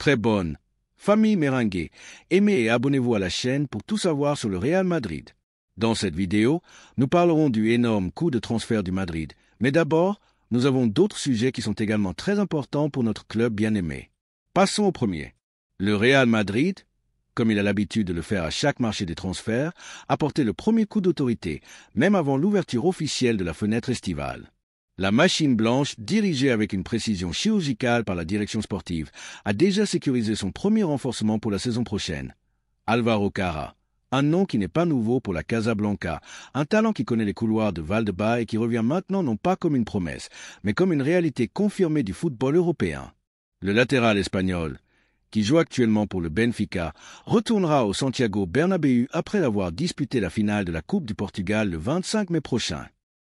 Très bonne. Famille Merengue, aimez et abonnez-vous à la chaîne pour tout savoir sur le Real Madrid. Dans cette vidéo, nous parlerons du énorme coût de transfert du Madrid. Mais d'abord, nous avons d'autres sujets qui sont également très importants pour notre club bien-aimé. Passons au premier. Le Real Madrid, comme il a l'habitude de le faire à chaque marché des transferts, a porté le premier coup d'autorité, même avant l'ouverture officielle de la fenêtre estivale. La machine blanche, dirigée avec une précision chirurgicale par la direction sportive, a déjà sécurisé son premier renforcement pour la saison prochaine. Álvaro Carra, un nom qui n'est pas nouveau pour la Casablanca, un talent qui connaît les couloirs de Valdebebas et qui revient maintenant non pas comme une promesse, mais comme une réalité confirmée du football européen. Le latéral espagnol, qui joue actuellement pour le Benfica, retournera au Santiago Bernabéu après avoir disputé la finale de la Coupe du Portugal le 25 mai prochain.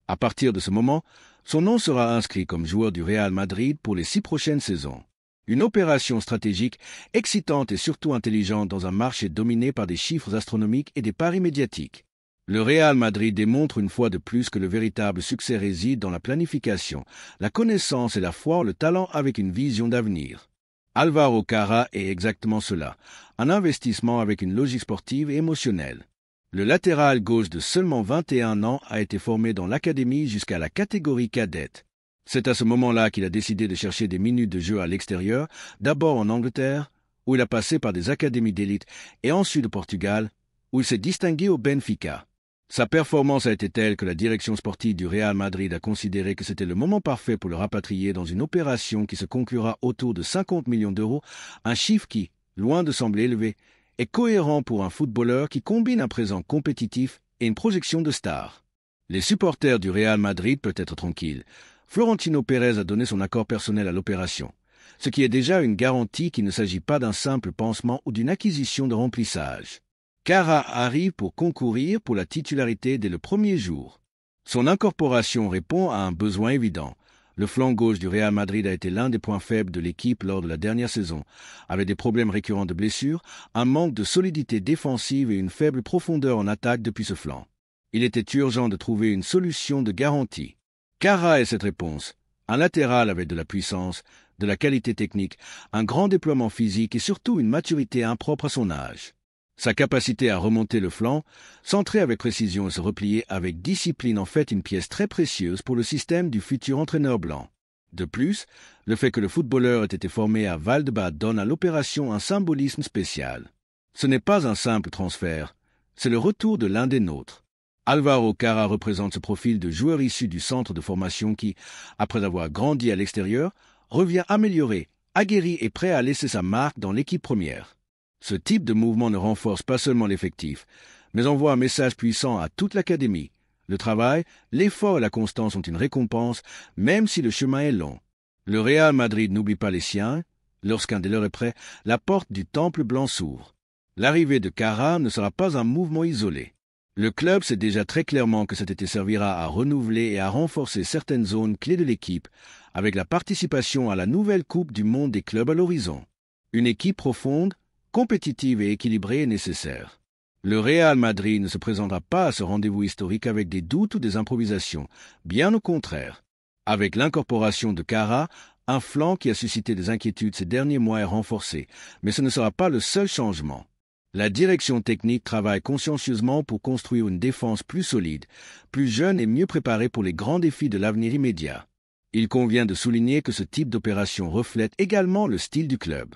À partir de ce moment, son nom sera inscrit comme joueur du Real Madrid pour les 6 prochaines saisons. Une opération stratégique excitante et surtout intelligente dans un marché dominé par des chiffres astronomiques et des paris médiatiques. Le Real Madrid démontre une fois de plus que le véritable succès réside dans la planification, la connaissance et la foi, le talent avec une vision d'avenir. Álvaro Carra est exactement cela, un investissement avec une logique sportive et émotionnelle. Le latéral gauche de seulement 21 ans a été formé dans l'académie jusqu'à la catégorie cadette. C'est à ce moment-là qu'il a décidé de chercher des minutes de jeu à l'extérieur, d'abord en Angleterre, où il a passé par des académies d'élite, et ensuite au Portugal, où il s'est distingué au Benfica. Sa performance a été telle que la direction sportive du Real Madrid a considéré que c'était le moment parfait pour le rapatrier dans une opération qui se conclura autour de 50 millions d'euros, un chiffre qui, loin de sembler élevé, est cohérent pour un footballeur qui combine un présent compétitif et une projection de star. Les supporters du Real Madrid peuvent être tranquilles. Florentino Pérez a donné son accord personnel à l'opération, ce qui est déjà une garantie qu'il ne s'agit pas d'un simple pansement ou d'une acquisition de remplissage. Carra arrive pour concourir pour la titularité dès le premier jour. Son incorporation répond à un besoin évident. Le flanc gauche du Real Madrid a été l'un des points faibles de l'équipe lors de la dernière saison, avec des problèmes récurrents de blessures, un manque de solidité défensive et une faible profondeur en attaque depuis ce flanc. Il était urgent de trouver une solution de garantie. Carra est cette réponse. Un latéral avec de la puissance, de la qualité technique, un grand déploiement physique et surtout une maturité impropre à son âge. Sa capacité à remonter le flanc, centrer avec précision et se replier avec discipline en fait une pièce très précieuse pour le système du futur entraîneur blanc. De plus, le fait que le footballeur ait été formé à Valdebebas donne à l'opération un symbolisme spécial. Ce n'est pas un simple transfert, c'est le retour de l'un des nôtres. Álvaro Carra représente ce profil de joueur issu du centre de formation qui, après avoir grandi à l'extérieur, revient amélioré, aguerri et prêt à laisser sa marque dans l'équipe première. Ce type de mouvement ne renforce pas seulement l'effectif, mais envoie un message puissant à toute l'académie. Le travail, l'effort et la constance ont une récompense, même si le chemin est long. Le Real Madrid n'oublie pas les siens. Lorsqu'un des leurs est prêt, la porte du Temple Blanc s'ouvre. L'arrivée de Carra ne sera pas un mouvement isolé. Le club sait déjà très clairement que cet été servira à renouveler et à renforcer certaines zones clés de l'équipe, avec la participation à la nouvelle Coupe du Monde des clubs à l'horizon. Une équipe profonde, compétitive et équilibrée est nécessaire. Le Real Madrid ne se présentera pas à ce rendez-vous historique avec des doutes ou des improvisations, bien au contraire. Avec l'incorporation de Carra, un flanc qui a suscité des inquiétudes ces derniers mois est renforcé, mais ce ne sera pas le seul changement. La direction technique travaille consciencieusement pour construire une défense plus solide, plus jeune et mieux préparée pour les grands défis de l'avenir immédiat. Il convient de souligner que ce type d'opération reflète également le style du club.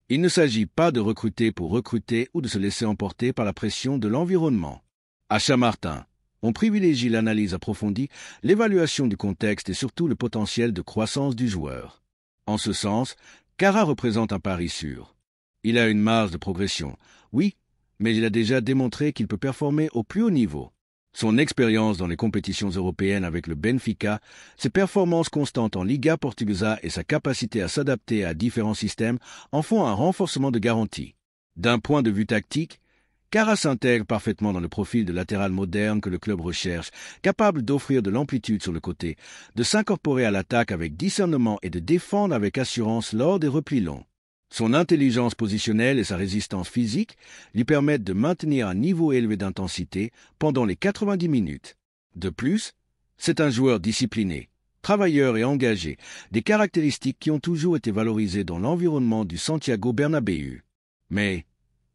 Il ne s'agit pas de recruter pour recruter ou de se laisser emporter par la pression de l'environnement. À Chamartin, on privilégie l'analyse approfondie, l'évaluation du contexte et surtout le potentiel de croissance du joueur. En ce sens, Carra représente un pari sûr. Il a une marge de progression, oui, mais il a déjà démontré qu'il peut performer au plus haut niveau. Son expérience dans les compétitions européennes avec le Benfica, ses performances constantes en Liga Portuguesa et sa capacité à s'adapter à différents systèmes en font un renforcement de garantie. D'un point de vue tactique, Carra s'intègre parfaitement dans le profil de latéral moderne que le club recherche, capable d'offrir de l'amplitude sur le côté, de s'incorporer à l'attaque avec discernement et de défendre avec assurance lors des replis longs. Son intelligence positionnelle et sa résistance physique lui permettent de maintenir un niveau élevé d'intensité pendant les 90 minutes. De plus, c'est un joueur discipliné, travailleur et engagé, des caractéristiques qui ont toujours été valorisées dans l'environnement du Santiago Bernabéu. Mais,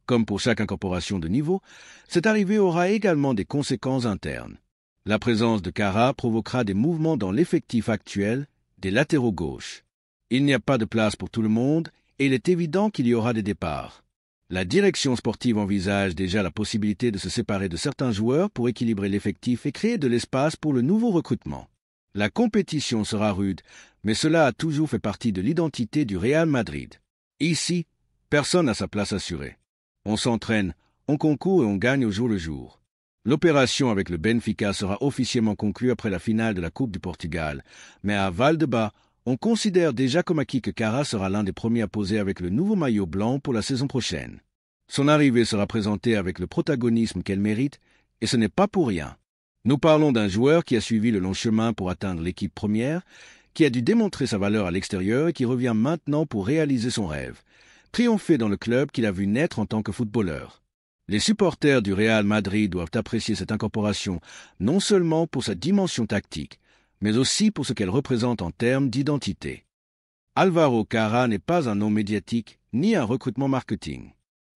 comme pour chaque incorporation de niveau, cette arrivée aura également des conséquences internes. La présence de Kara provoquera des mouvements dans l'effectif actuel des latéraux gauches. Il n'y a pas de place pour tout le monde et il est évident qu'il y aura des départs. La direction sportive envisage déjà la possibilité de se séparer de certains joueurs pour équilibrer l'effectif et créer de l'espace pour le nouveau recrutement. La compétition sera rude, mais cela a toujours fait partie de l'identité du Real Madrid. Ici, personne n'a sa place assurée. On s'entraîne, on concourt et on gagne au jour le jour. L'opération avec le Benfica sera officiellement conclue après la finale de la Coupe du Portugal, mais à Valdebebas, on considère déjà comme acquis que Kara sera l'un des premiers à poser avec le nouveau maillot blanc pour la saison prochaine. Son arrivée sera présentée avec le protagonisme qu'elle mérite, et ce n'est pas pour rien. Nous parlons d'un joueur qui a suivi le long chemin pour atteindre l'équipe première, qui a dû démontrer sa valeur à l'extérieur et qui revient maintenant pour réaliser son rêve, triompher dans le club qu'il a vu naître en tant que footballeur. Les supporters du Real Madrid doivent apprécier cette incorporation non seulement pour sa dimension tactique, mais aussi pour ce qu'elle représente en termes d'identité. Álvaro Kara n'est pas un nom médiatique ni un recrutement marketing.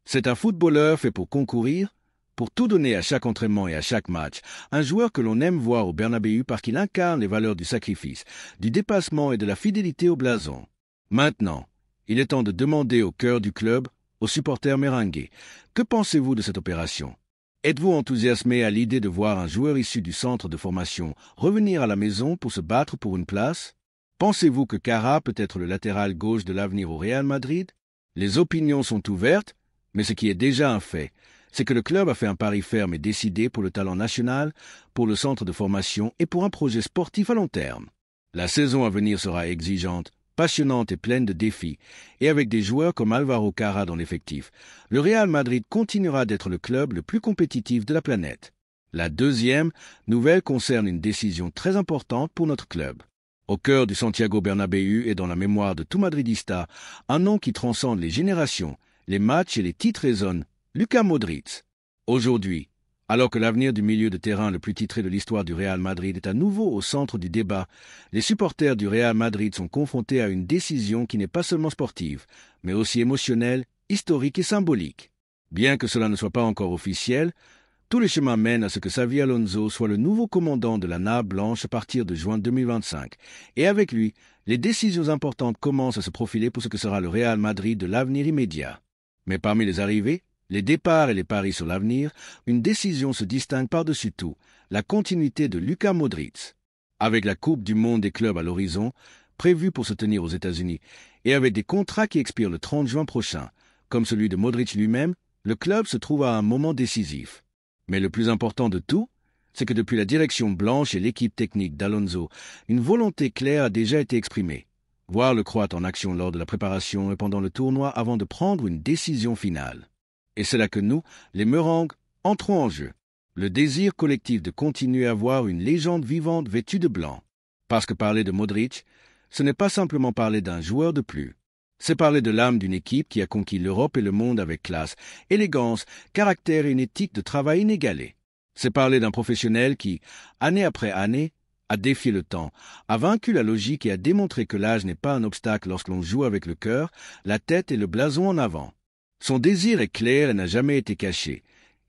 C'est un footballeur fait pour concourir, pour tout donner à chaque entraînement et à chaque match, un joueur que l'on aime voir au Bernabéu parce qu'il incarne les valeurs du sacrifice, du dépassement et de la fidélité au blason. Maintenant, il est temps de demander au cœur du club, aux supporters merengues, que pensez-vous de cette opération? Êtes-vous enthousiasmé à l'idée de voir un joueur issu du centre de formation revenir à la maison pour se battre pour une place? Pensez-vous que Kara peut être le latéral gauche de l'avenir au Real Madrid? Les opinions sont ouvertes, mais ce qui est déjà un fait, c'est que le club a fait un pari ferme et décidé pour le talent national, pour le centre de formation et pour un projet sportif à long terme. La saison à venir sera exigeante, passionnante et pleine de défis, et avec des joueurs comme Álvaro Kara dans l'effectif, le Real Madrid continuera d'être le club le plus compétitif de la planète. La deuxième nouvelle concerne une décision très importante pour notre club. Au cœur du Santiago Bernabéu et dans la mémoire de tout Madridista, un nom qui transcende les générations, les matchs et les titres résonnent, Luka Modric. Aujourd'hui, alors que l'avenir du milieu de terrain le plus titré de l'histoire du Real Madrid est à nouveau au centre du débat, les supporters du Real Madrid sont confrontés à une décision qui n'est pas seulement sportive, mais aussi émotionnelle, historique et symbolique. Bien que cela ne soit pas encore officiel, tous les chemins mènent à ce que Xavi Alonso soit le nouveau commandant de la nappe blanche à partir de juin 2025. Et avec lui, les décisions importantes commencent à se profiler pour ce que sera le Real Madrid de l'avenir immédiat. Mais parmi les arrivées, les départs et les paris sur l'avenir, une décision se distingue par-dessus tout, la continuité de Luka Modric. Avec la Coupe du Monde des clubs à l'horizon, prévue pour se tenir aux États-Unis, et avec des contrats qui expirent le 30 juin prochain, comme celui de Modric lui-même, le club se trouve à un moment décisif. Mais le plus important de tout, c'est que depuis la direction blanche et l'équipe technique d'Alonso, une volonté claire a déjà été exprimée. Voir le Croate en action lors de la préparation et pendant le tournoi avant de prendre une décision finale. Et c'est là que nous, les Merengues, entrons en jeu. Le désir collectif de continuer à voir une légende vivante vêtue de blanc. Parce que parler de Modric, ce n'est pas simplement parler d'un joueur de plus. C'est parler de l'âme d'une équipe qui a conquis l'Europe et le monde avec classe, élégance, caractère et une éthique de travail inégalée. C'est parler d'un professionnel qui, année après année, a défié le temps, a vaincu la logique et a démontré que l'âge n'est pas un obstacle lorsque l'on joue avec le cœur, la tête et le blason en avant. Son désir est clair et n'a jamais été caché.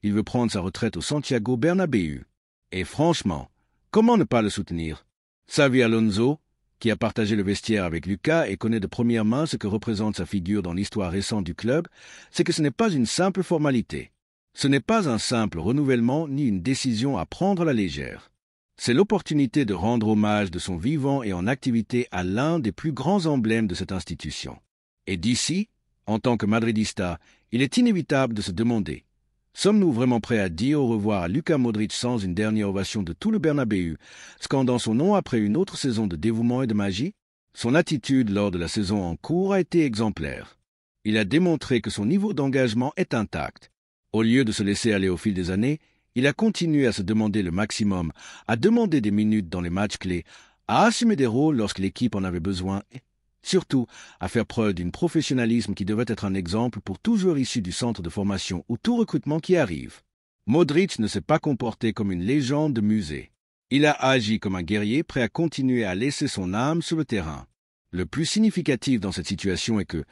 Il veut prendre sa retraite au Santiago Bernabéu. Et franchement, comment ne pas le soutenir? Xavi Alonso, qui a partagé le vestiaire avec Luka et connaît de première main ce que représente sa figure dans l'histoire récente du club, c'est que ce n'est pas une simple formalité. Ce n'est pas un simple renouvellement ni une décision à prendre à la légère. C'est l'opportunité de rendre hommage de son vivant et en activité à l'un des plus grands emblèmes de cette institution. Et d'ici, en tant que Madridista, il est inévitable de se demander, sommes-nous vraiment prêts à dire au revoir à Luka Modric sans une dernière ovation de tout le Bernabéu, scandant son nom après une autre saison de dévouement et de magie? Son attitude lors de la saison en cours a été exemplaire. Il a démontré que son niveau d'engagement est intact. Au lieu de se laisser aller au fil des années, il a continué à se demander le maximum, à demander des minutes dans les matchs clés, à assumer des rôles lorsque l'équipe en avait besoin, et surtout à faire preuve d'un professionnalisme qui devait être un exemple pour tout joueur issu du centre de formation ou tout recrutement qui arrive. Modric ne s'est pas comporté comme une légende de musée. Il a agi comme un guerrier prêt à continuer à laisser son âme sur le terrain. Le plus significatif dans cette situation est que,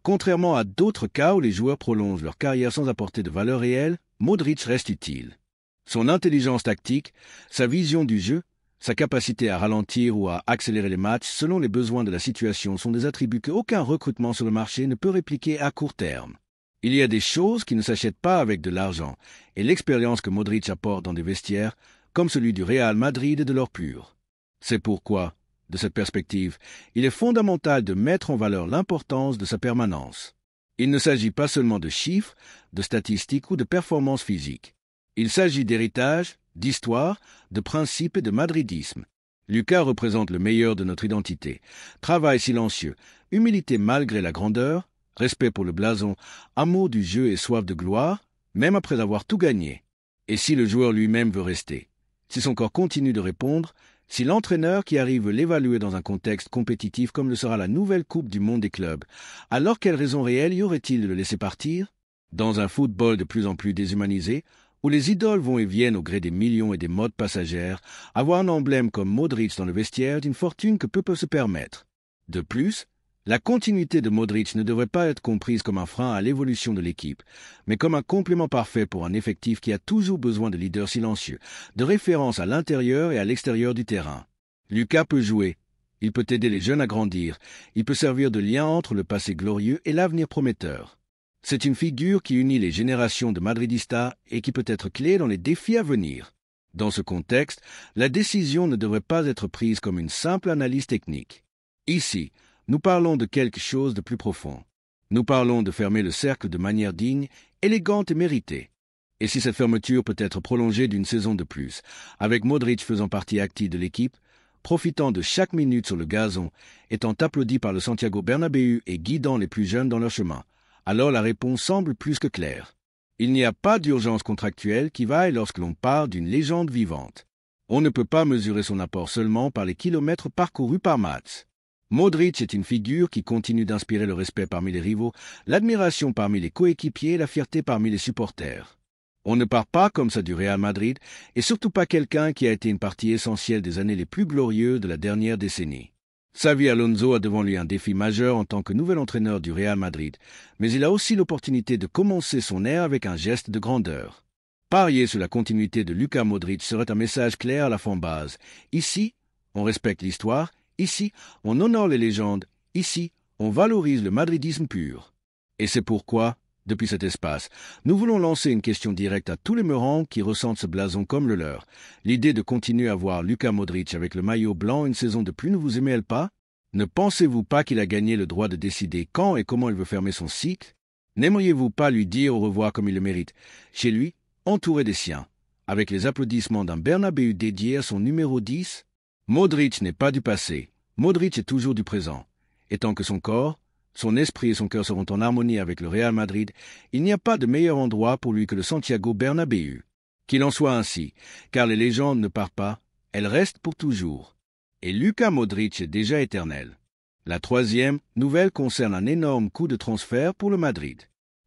contrairement à d'autres cas où les joueurs prolongent leur carrière sans apporter de valeur réelle, Modric reste utile. Son intelligence tactique, sa vision du jeu, sa capacité à ralentir ou à accélérer les matchs selon les besoins de la situation sont des attributs qu'aucun recrutement sur le marché ne peut répliquer à court terme. Il y a des choses qui ne s'achètent pas avec de l'argent, et l'expérience que Modric apporte dans des vestiaires, comme celui du Real Madrid, est de l'or pur. C'est pourquoi, de cette perspective, il est fondamental de mettre en valeur l'importance de sa permanence. Il ne s'agit pas seulement de chiffres, de statistiques ou de performances physiques. Il s'agit d'héritage, d'histoire, de principes et de madridisme. Lucas représente le meilleur de notre identité. Travail silencieux, humilité malgré la grandeur, respect pour le blason, amour du jeu et soif de gloire, même après avoir tout gagné. Et si le joueur lui-même veut rester? Si son corps continue de répondre, si l'entraîneur qui arrive veut l'évaluer dans un contexte compétitif comme le sera la nouvelle Coupe du Monde des clubs, alors quelle raison réelle y aurait-il de le laisser partir? Dans un football de plus en plus déshumanisé, où les idoles vont et viennent au gré des millions et des modes passagères, avoir un emblème comme Modric dans le vestiaire est une fortune que peu peuvent se permettre. De plus, la continuité de Modric ne devrait pas être comprise comme un frein à l'évolution de l'équipe, mais comme un complément parfait pour un effectif qui a toujours besoin de leaders silencieux, de références à l'intérieur et à l'extérieur du terrain. Lucas peut jouer, il peut aider les jeunes à grandir, il peut servir de lien entre le passé glorieux et l'avenir prometteur. C'est une figure qui unit les générations de Madridistas et qui peut être clé dans les défis à venir. Dans ce contexte, la décision ne devrait pas être prise comme une simple analyse technique. Ici, nous parlons de quelque chose de plus profond. Nous parlons de fermer le cercle de manière digne, élégante et méritée. Et si cette fermeture peut être prolongée d'une saison de plus, avec Modric faisant partie active de l'équipe, profitant de chaque minute sur le gazon, étant applaudi par le Santiago Bernabéu et guidant les plus jeunes dans leur chemin, alors la réponse semble plus que claire. Il n'y a pas d'urgence contractuelle qui vaille lorsque l'on parle d'une légende vivante. On ne peut pas mesurer son apport seulement par les kilomètres parcourus par match. Modric est une figure qui continue d'inspirer le respect parmi les rivaux, l'admiration parmi les coéquipiers et la fierté parmi les supporters. On ne part pas comme ça du Real Madrid, et surtout pas quelqu'un qui a été une partie essentielle des années les plus glorieuses de la dernière décennie. Xavi Alonso a devant lui un défi majeur en tant que nouvel entraîneur du Real Madrid, mais il a aussi l'opportunité de commencer son ère avec un geste de grandeur. Parier sur la continuité de Luka Modric serait un message clair à la fanbase. Ici, on respecte l'histoire. Ici, on honore les légendes. Ici, on valorise le madridisme pur. Et c'est pourquoi, depuis cet espace, nous voulons lancer une question directe à tous les Meurants qui ressentent ce blason comme le leur. L'idée de continuer à voir Luka Modric avec le maillot blanc une saison de plus ne vous émeut-elle pas? Ne pensez-vous pas qu'il a gagné le droit de décider quand et comment il veut fermer son cycle? N'aimeriez-vous pas lui dire au revoir comme il le mérite, chez lui, entouré des siens, avec les applaudissements d'un Bernabéu dédié à son numéro 10? Modric n'est pas du passé, Modric est toujours du présent. Et tant que son corps, son esprit et son cœur seront en harmonie avec le Real Madrid, il n'y a pas de meilleur endroit pour lui que le Santiago Bernabéu. Qu'il en soit ainsi, car les légendes ne partent pas, elles restent pour toujours. Et Luka Modric est déjà éternel. La troisième nouvelle concerne un énorme coup de transfert pour le Madrid.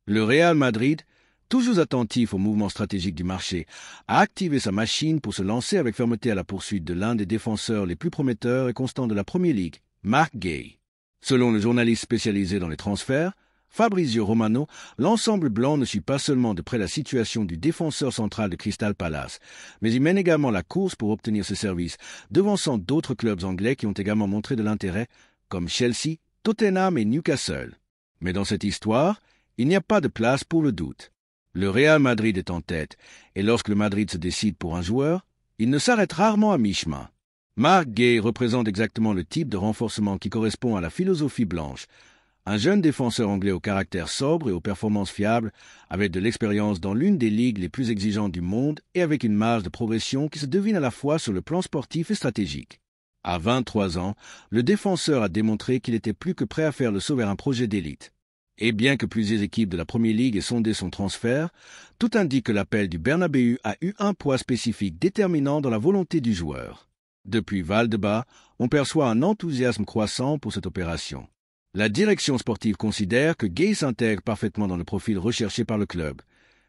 Le Real Madrid, toujours attentif aux mouvements stratégiques du marché, a activé sa machine pour se lancer avec fermeté à la poursuite de l'un des défenseurs les plus prometteurs et constants de la Premier League, Marc Gueye. Selon le journaliste spécialisé dans les transferts, Fabrizio Romano, l'ensemble blanc ne suit pas seulement de près la situation du défenseur central de Crystal Palace, mais il mène également la course pour obtenir ses services, devançant d'autres clubs anglais qui ont également montré de l'intérêt, comme Chelsea, Tottenham et Newcastle. Mais dans cette histoire, il n'y a pas de place pour le doute. Le Real Madrid est en tête, et lorsque le Madrid se décide pour un joueur, il ne s'arrête rarement à mi-chemin. Marc Gueye représente exactement le type de renforcement qui correspond à la philosophie blanche. Un jeune défenseur anglais au caractère sobre et aux performances fiables, avec de l'expérience dans l'une des ligues les plus exigeantes du monde et avec une marge de progression qui se devine à la fois sur le plan sportif et stratégique. À 23 ans, le défenseur a démontré qu'il était plus que prêt à faire le saut vers un projet d'élite. Et bien que plusieurs équipes de la Premier League aient sondé son transfert, tout indique que l'appel du Bernabéu a eu un poids spécifique déterminant dans la volonté du joueur. Depuis Valdebebas, on perçoit un enthousiasme croissant pour cette opération. La direction sportive considère que Gueye s'intègre parfaitement dans le profil recherché par le club.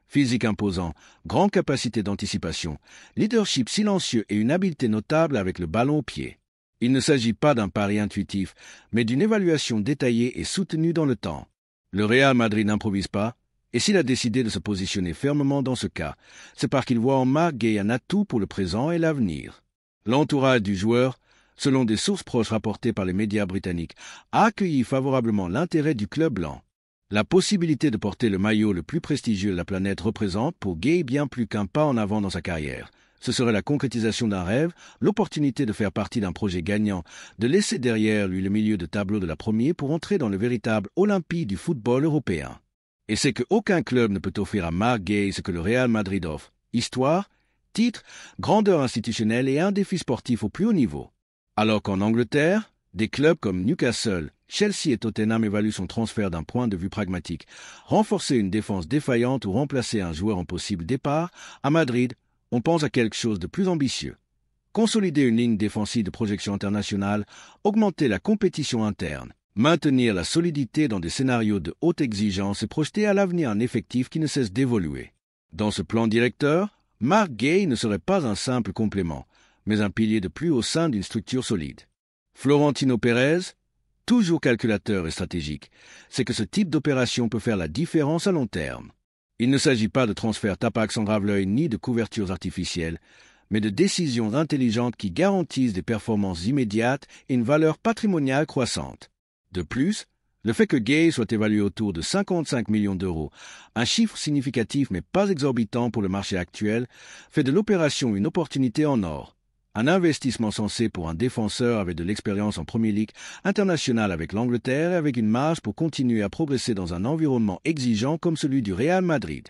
Physique imposant, grande capacité d'anticipation, leadership silencieux et une habileté notable avec le ballon au pied. Il ne s'agit pas d'un pari intuitif, mais d'une évaluation détaillée et soutenue dans le temps. Le Real Madrid n'improvise pas, et s'il a décidé de se positionner fermement dans ce cas, c'est parce qu'il voit en Marc Guéhi un atout pour le présent et l'avenir. L'entourage du joueur, selon des sources proches rapportées par les médias britanniques, a accueilli favorablement l'intérêt du club blanc. La possibilité de porter le maillot le plus prestigieux de la planète représente pour Guéhi bien plus qu'un pas en avant dans sa carrière. Ce serait la concrétisation d'un rêve, l'opportunité de faire partie d'un projet gagnant, de laisser derrière lui le milieu de tableau de la première pour entrer dans le véritable Olympie du football européen. Et c'est qu'aucun club ne peut offrir à Marc Guéhi ce que le Real Madrid offre. Histoire, titre, grandeur institutionnelle et un défi sportif au plus haut niveau. Alors qu'en Angleterre, des clubs comme Newcastle, Chelsea et Tottenham évaluent son transfert d'un point de vue pragmatique. Renforcer une défense défaillante ou remplacer un joueur en possible départ, à Madrid, on pense à quelque chose de plus ambitieux. Consolider une ligne défensive de projection internationale, augmenter la compétition interne, maintenir la solidité dans des scénarios de haute exigence et projeter à l'avenir un effectif qui ne cesse d'évoluer. Dans ce plan directeur, Marc Guéhi ne serait pas un simple complément, mais un pilier de plus au sein d'une structure solide. Florentino Pérez, toujours calculateur et stratégique, c'est que ce type d'opération peut faire la différence à long terme. Il ne s'agit pas de transferts tapac sans grave-l'œil ni de couvertures artificielles, mais de décisions intelligentes qui garantissent des performances immédiates et une valeur patrimoniale croissante. De plus, le fait que Guéhi soit évalué autour de 55 millions d'euros, un chiffre significatif mais pas exorbitant pour le marché actuel, fait de l'opération une opportunité en or. Un investissement sensé pour un défenseur avec de l'expérience en Premier League, international avec l'Angleterre et avec une marge pour continuer à progresser dans un environnement exigeant comme celui du Real Madrid.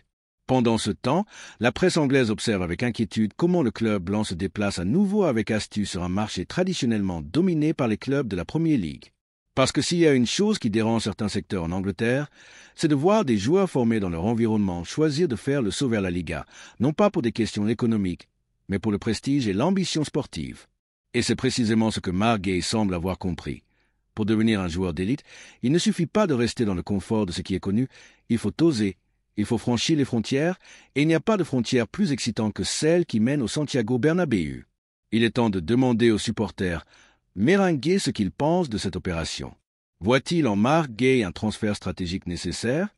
Pendant ce temps, la presse anglaise observe avec inquiétude comment le club blanc se déplace à nouveau avec astuce sur un marché traditionnellement dominé par les clubs de la Premier League. Parce que s'il y a une chose qui dérange certains secteurs en Angleterre, c'est de voir des joueurs formés dans leur environnement choisir de faire le saut vers la Liga, non pas pour des questions économiques, mais pour le prestige et l'ambition sportive. Et c'est précisément ce que Marc Guéhi semble avoir compris. Pour devenir un joueur d'élite, il ne suffit pas de rester dans le confort de ce qui est connu, il faut oser, il faut franchir les frontières, et il n'y a pas de frontière plus excitante que celle qui mène au Santiago Bernabéu. Il est temps de demander aux supporters méringuer ce qu'ils pensent de cette opération. Voit-il en Marc Guéhi un transfert stratégique nécessaire?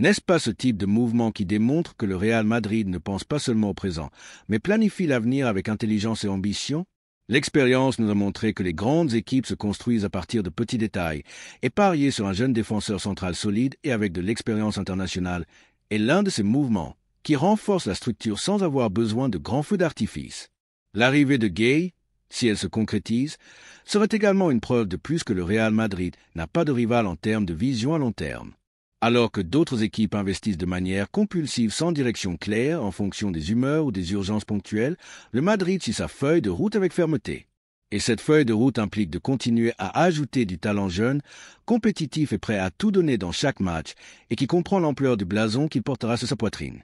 N'est-ce pas ce type de mouvement qui démontre que le Real Madrid ne pense pas seulement au présent, mais planifie l'avenir avec intelligence et ambition? L'expérience nous a montré que les grandes équipes se construisent à partir de petits détails, et parier sur un jeune défenseur central solide et avec de l'expérience internationale est l'un de ces mouvements qui renforce la structure sans avoir besoin de grands feux d'artifice. L'arrivée de Guéhi, si elle se concrétise, serait également une preuve de plus que le Real Madrid n'a pas de rival en termes de vision à long terme. Alors que d'autres équipes investissent de manière compulsive sans direction claire en fonction des humeurs ou des urgences ponctuelles, le Madrid suit sa feuille de route avec fermeté. Et cette feuille de route implique de continuer à ajouter du talent jeune, compétitif et prêt à tout donner dans chaque match, et qui comprend l'ampleur du blason qu'il portera sur sa poitrine.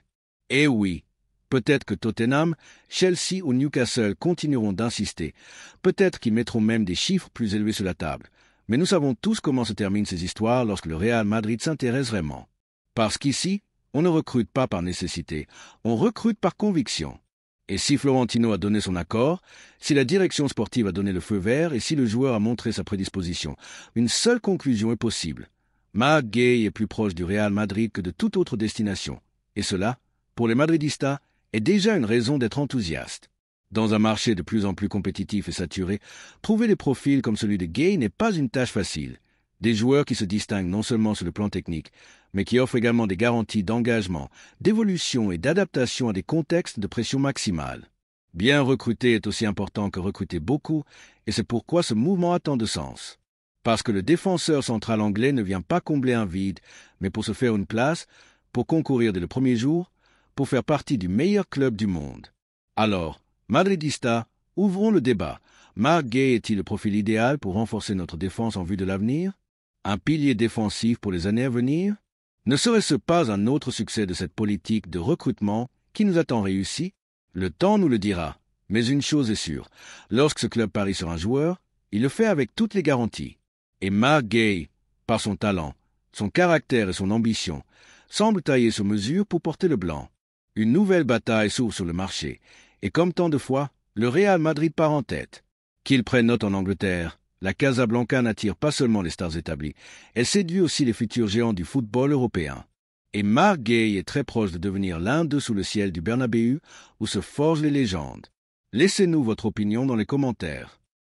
Et oui, peut-être que Tottenham, Chelsea ou Newcastle continueront d'insister, peut-être qu'ils mettront même des chiffres plus élevés sur la table. Mais nous savons tous comment se terminent ces histoires lorsque le Real Madrid s'intéresse vraiment. Parce qu'ici, on ne recrute pas par nécessité, on recrute par conviction. Et si Florentino a donné son accord, si la direction sportive a donné le feu vert et si le joueur a montré sa prédisposition, une seule conclusion est possible. Marc Guéhi est plus proche du Real Madrid que de toute autre destination. Et cela, pour les Madridistas, est déjà une raison d'être enthousiaste. Dans un marché de plus en plus compétitif et saturé, trouver des profils comme celui de Guéhi n'est pas une tâche facile. Des joueurs qui se distinguent non seulement sur le plan technique, mais qui offrent également des garanties d'engagement, d'évolution et d'adaptation à des contextes de pression maximale. Bien recruter est aussi important que recruter beaucoup, et c'est pourquoi ce mouvement a tant de sens. Parce que le défenseur central anglais ne vient pas combler un vide, mais pour se faire une place, pour concourir dès le premier jour, pour faire partie du meilleur club du monde. Alors, Madridista, ouvrons le débat. Marc Guéhi est-il le profil idéal pour renforcer notre défense en vue de l'avenir? Un pilier défensif pour les années à venir? Ne serait-ce pas un autre succès de cette politique de recrutement qui nous a tant réussi? Le temps nous le dira. Mais une chose est sûre, lorsque ce club parie sur un joueur, il le fait avec toutes les garanties. Et Marc Guéhi, par son talent, son caractère et son ambition, semble taillé sur mesure pour porter le blanc. Une nouvelle bataille s'ouvre sur le marché, et comme tant de fois, le Real Madrid part en tête. Qu'il prenne note en Angleterre, la Casablanca n'attire pas seulement les stars établies, elle séduit aussi les futurs géants du football européen. Et Marc Gueye est très proche de devenir l'un d'eux sous le ciel du Bernabéu, où se forgent les légendes. Laissez-nous votre opinion dans les commentaires.